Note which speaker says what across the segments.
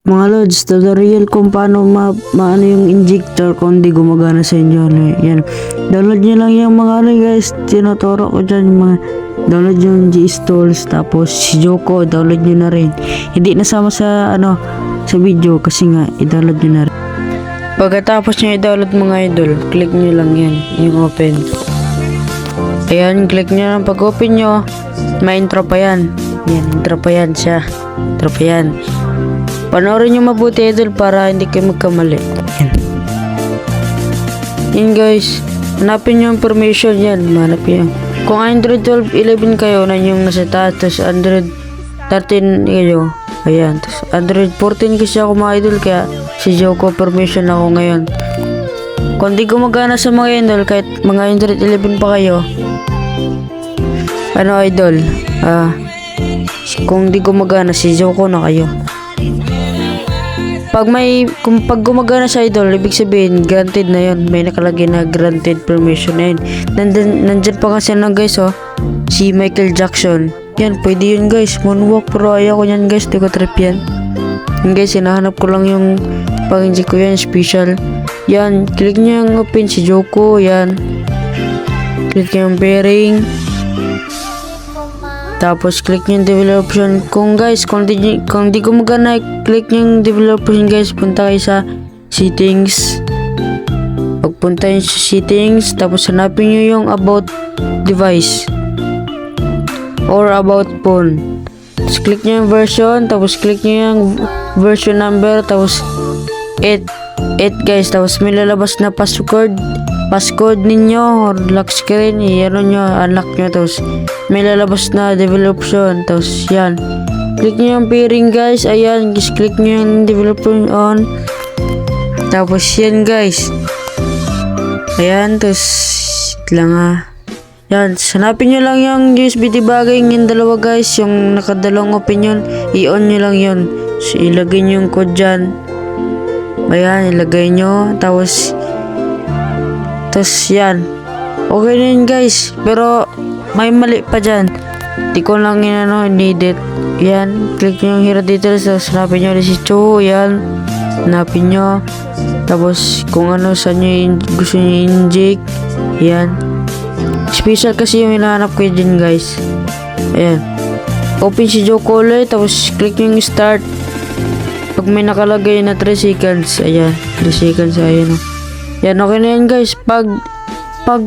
Speaker 1: Mga lods, tutorial kung paano maano yung injector kung di gumagana sa inyo. Yan. Download nyo lang yung mga guys. Tinuturo ko dyan yung mga download yung G-Stalls. Tapos si Joko, download nyo na rin. Hindi nasama sa sa video kasi nga i-download nyo na rin. Pagkatapos nyo i-download mga idol, click nyo lang yan, yung open. Ayan, click nyo lang. Pag open nyo, may intro pa yan. Yan, intro pa yan siya. Intro pa yan. Panoorin nyo mabuti idol para hindi kayo magkamali. Yan. Yan guys. Hanapin nyo yung information yan. Hanapin nyo. Kung Android 12.11 kayo, na yung nasa taas. Tapos Android 13 kayo. Ayan. Tapos Android 14 kasi ako mga idol. Kaya si Joko permission ako ngayon. Kung di gumagana sa mga idol, kahit mga Android 11 pa kayo. Ano idol? Kung di gumagana, si Joko na kayo. Pag gumagana sa idol, ibig sabihin granted na yon, may nakalagay na granted permission na yun. Nandyan pa kasi guys si Michael Jackson. Yan, pwede yun guys, moonwalk, pero ayaw ko yan guys, di ko trip yan. Yan guys, hinahanap ko lang yung pag-inject ko yan, special. Yan, click nyo yung open si Joko, yan. Click nyo yung pairing. Tapos click nyo yung develop option. Kung di gumagana, click nyo yung develop option guys. Punta kayo sa settings. Pagpunta nyo sa settings, tapos hanapin nyo yung about device or about phone. Tapos click nyo yung version, tapos click nyo yung version number, tapos 8 guys. Tapos may lalabas na passcode ninyo or lock screen, unlock nyo, tapos may lalabas na develop option, tapos yan, click nyo yung pairing guys. Ayan, just click nyo yung develop on, tapos yan guys, ayan, tapos lang yan, hanapin nyo lang yung USB debugging, yung dalawa guys, yung nakadalawang opinion, i-on nyo lang yun. So ilagay nyo yung code dyan, ayan, ilagay nyo, tapos yan, okay na yun guys, pero may mali pa dyan, di ko lang need it. Yan, click nyo yung hero details, tapos hanapin nyo si Cho, yan, hanapin nyo, tapos kung saan nyo gusto nyo inject, yan, special kasi yung hinahanap ko dyan guys. Ayan, open si Joko ulit, tapos click nyo yung start. Pag may nakalagay na 3 seconds, ayan, 3 seconds, ayan yan, okay na yan guys. Pag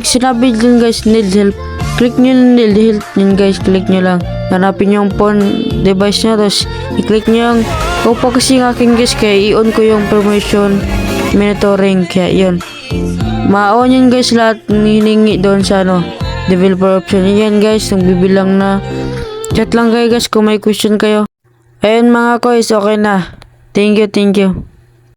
Speaker 1: sinabi dyan guys, need help, click nyo yung need help yun guys, click nyo lang, hanapin nyo yung phone device nyo, tapos i-click nyo yung opo kasi yung aking guys, kaya i-on ko yung permission monitoring, kaya yun, ma-on yun guys lahat hiningi doon sa developer option. Yan guys, nagbibilang na. Chat lang kayo guys kung may question kayo. Ayun mga guys, okay na. Thank you.